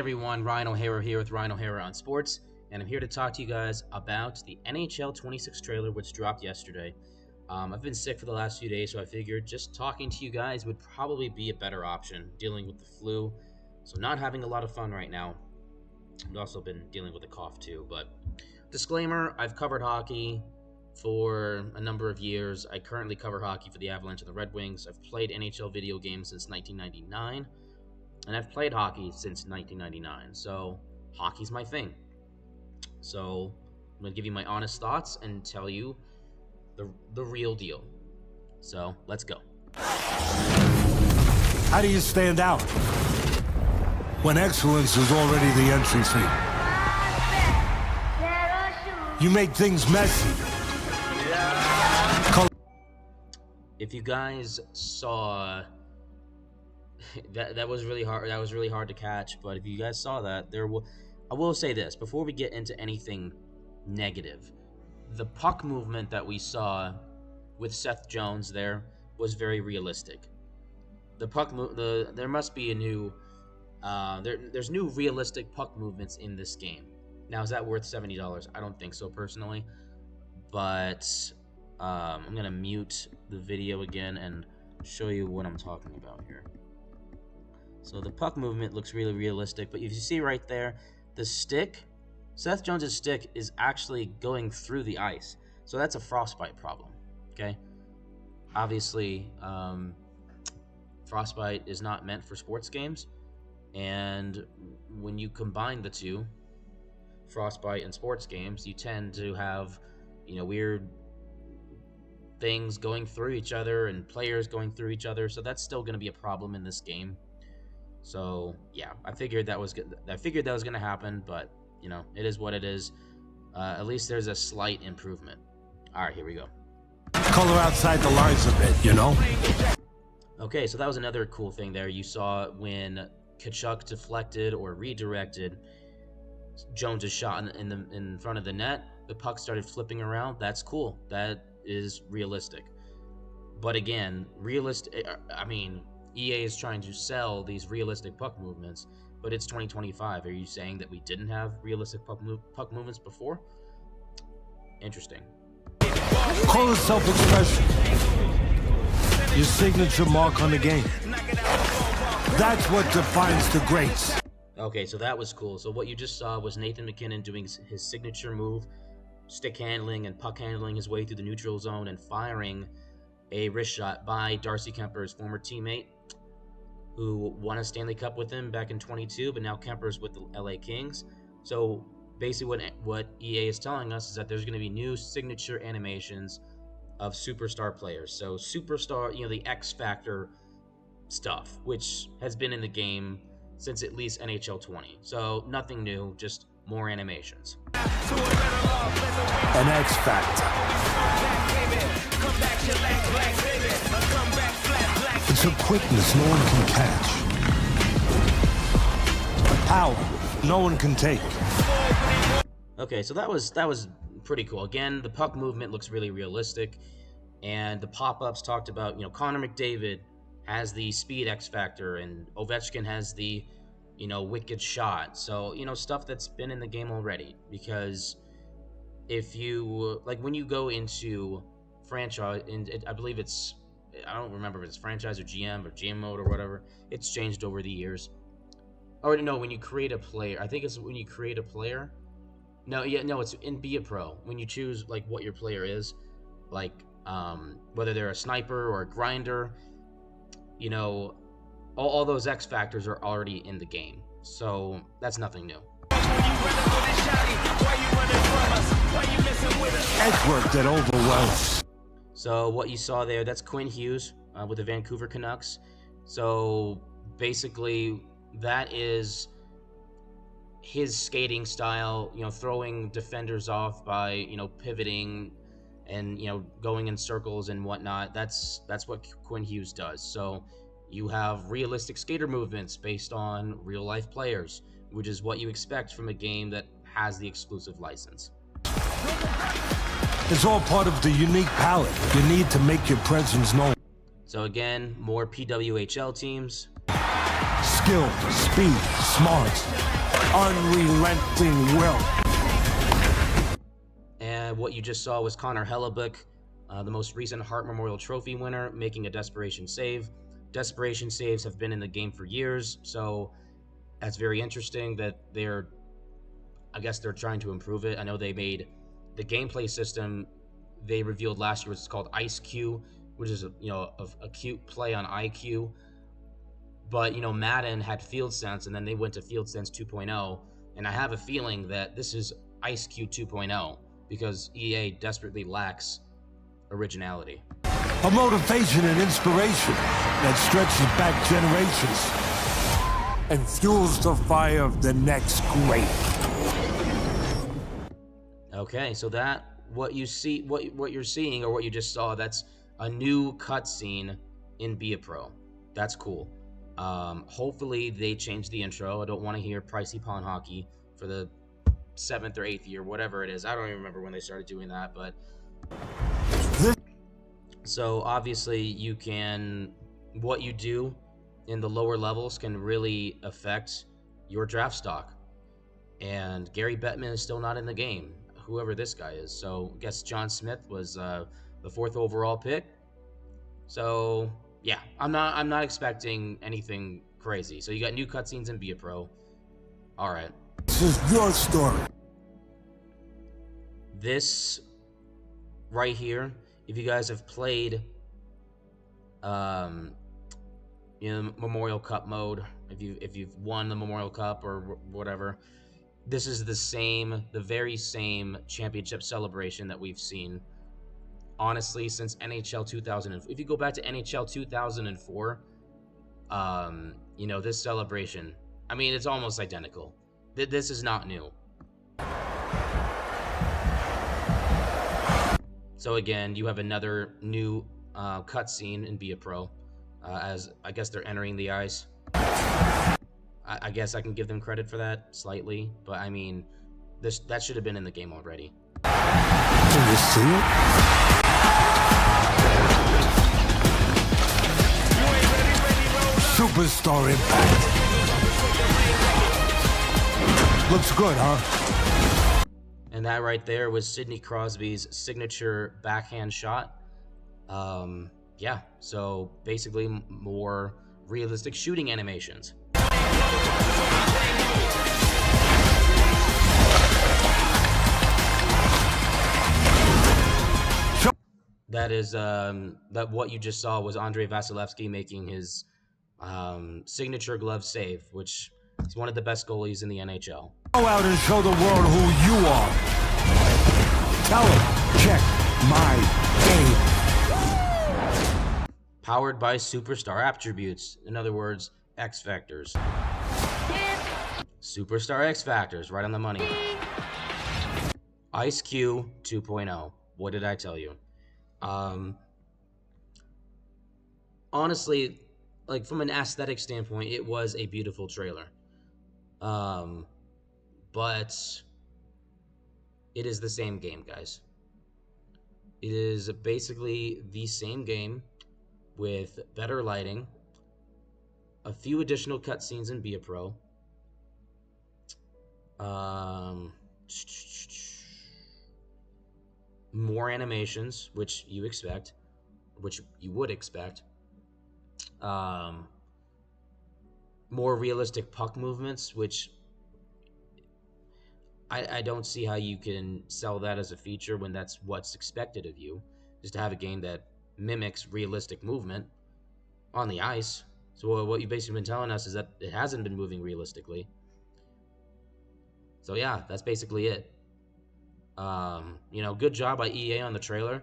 everyone, Ryan O'Hara here with Ryan O'Hara on Sports, and I'm here to talk to you guys about the NHL 26 trailer which dropped yesterday. I've been sick for the last few days, so I figured just talking to you guys would probably be a better option, dealing with the flu, so not having a lot of fun right now. I've also been dealing with a cough too, but disclaimer, I've covered hockey for a number of years. I currently cover hockey for the Avalanche and the Red Wings. I've played NHL video games since 1999. And I've played hockey since 1999, so hockey's my thing. So I'm going to give you my honest thoughts and tell you the real deal. So let's go. How do you stand out when excellence is already the entry fee? You make things messy. If you guys saw... That was really hard. That was really hard to catch. But if you guys saw that, I will say this before we get into anything negative. The puck movement that we saw with Seth Jones there was very realistic. The puck there must be a new there's new realistic puck movements in this game. Now, is that worth $70? I don't think so personally. But I'm gonna mute the video again and show you what I'm talking about here. So the puck movement looks really realistic, but if you see right there, the stick, Seth Jones' stick is actually going through the ice. So that's a frostbite problem, okay? Obviously, frostbite is not meant for sports games, and when you combine the two, frostbite and sports games, you tend to have, weird things going through each other and players going through each other, so that's still going to be a problem in this game. So yeah, I figured that was good. I figured that was going to happen, but it is what it is. At least there's a slight improvement. All right, here we go. Color outside the lines a bit, Okay, so that was another cool thing there. You saw when Tkachuk deflected or redirected Jones' shot in front of the net, the puck started flipping around. That's cool. That is realistic. But again, EA is trying to sell these realistic puck movements, but it's 2025. Are you saying that we didn't have realistic puck movements before? Interesting. Call it self-expression. Your signature mark on the game. That's what defines the greats. Okay, so that was cool. So what you just saw was Nathan MacKinnon doing his signature move, stick handling and puck handling his way through the neutral zone and firing a wrist shot by Darcy Kuemper's former teammate, who won a Stanley Cup with him back in 22, but now Kemper's with the LA Kings. So basically what EA is telling us is that there's going to be new signature animations of superstar players. So superstar, the X Factor stuff, which has been in the game since at least NHL 20. So nothing new, just more animations. An X Factor. It's a quickness no one can catch. A power no one can take. Okay, so that was pretty cool. Again, the puck movement looks really realistic, and the pop-ups talked about, Connor McDavid has the speed X Factor, and Ovechkin has the, wicked shot. So, stuff that's been in the game already. Because if you, when you go into franchise, I believe it's, I don't remember if it's franchise or GM mode or whatever. It's changed over the years. Or no, when you create a player. I think it's when you create a player. No, it's in Be a Pro. When you choose what your player is, whether they're a sniper or a grinder, all those X factors are already in the game. So that's nothing new. Edge work that overwhelms. So what you saw there, that's Quinn Hughes with the Vancouver Canucks. So basically, that is his skating style, throwing defenders off by, pivoting and, going in circles and whatnot. That's what Quinn Hughes does. So you have realistic skater movements based on real life players, which is what you expect from a game that has the exclusive license. It's all part of the unique palette you need to make your presence known. So again, more PWHL teams. Skill, speed, smart. unrelenting will. And what you just saw was Connor Hellebuck, the most recent Hart Memorial Trophy winner, making a desperation save. Desperation saves have been in the game for years, so that's very interesting that I guess they're trying to improve it. I know they made the gameplay system they revealed last year, which is called Ice Q, which is a cute play on IQ. But Madden had Field Sense, and then they went to Field Sense 2.0, and I have a feeling that this is Ice Q 2.0 because EA desperately lacks originality. A motivation and inspiration that stretches back generations and fuels the fire of the next great. Okay, so what you're seeing, or what you just saw, that's a new cutscene in Be a Pro. That's cool. Hopefully they change the intro. I don't want to hear Pricey Pond Hockey for the 7th or 8th year, whatever it is. I don't even remember when they started doing that, but so obviously what you do in the lower levels can really affect your draft stock. And Gary Bettman is still not in the game, whoever this guy is. So I guess John Smith was the 4th overall pick. So yeah, I'm not expecting anything crazy. So you got new cutscenes in Be a Pro. All right. This is your story. This right here, if you guys have played Memorial Cup mode, if you've won the Memorial Cup or whatever, this is the very same championship celebration that we've seen, honestly, since NHL 2000. If you go back to NHL 2004, this celebration, I mean, it's almost identical. This is not new. So again, you have another new cutscene in Be a Pro, as I guess they're entering the ice. I guess I can give them credit for that slightly, but I mean, that should have been in the game already. Can you see it? Superstar impact. Looks good, huh? And that right there was Sidney Crosby's signature backhand shot. Yeah, so basically more realistic shooting animations. That is that what you just saw was Andrei Vasilevsky making his signature glove save, which is one of the best goalies in the NHL. Go out and show the world who you are. Tell them, check my game. Powered by superstar attributes. In other words, X Factors. Superstar X Factors, right on the money. Ice Q 2.0. What did I tell you? Honestly, like from an aesthetic standpoint, it was a beautiful trailer. But it is the same game, guys. It is basically the same game with better lighting, a few additional cutscenes in Be a Pro, more animations, which you would expect, more realistic puck movements, which I don't see how you can sell that as a feature when that's what's expected of you, just to have a game that mimics realistic movement on the ice. So what you've basically been telling us is that it hasn't been moving realistically. So yeah, that's basically it. Good job by EA on the trailer,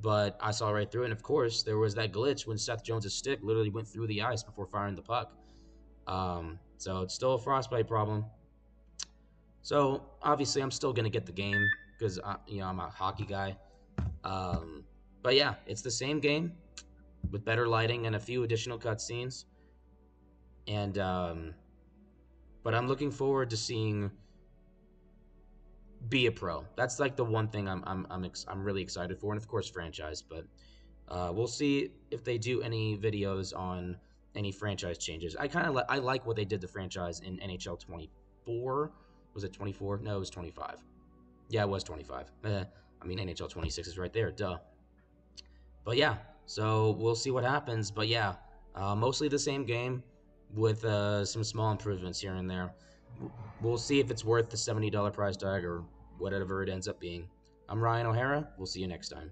but I saw right through it, and of course there was that glitch when Seth Jones' stick literally went through the ice before firing the puck. So it's still a frostbite problem. So obviously I'm still gonna get the game because I'm a hockey guy. But yeah, it's the same game with better lighting and a few additional cutscenes. And but I'm looking forward to seeing Be a Pro. That's like the one thing I'm really excited for, and of course franchise. But we'll see if they do any videos on any franchise changes. I like what they did to franchise in NHL 20 24. Was it 24? No, it was 25. Yeah, it was 25. I mean, NHL 26 is right there. Duh. But yeah, so we'll see what happens. But yeah, mostly the same game with some small improvements here and there. We'll see if it's worth the $70 price tag or whatever it ends up being. I'm Ryan O'Hara. We'll see you next time.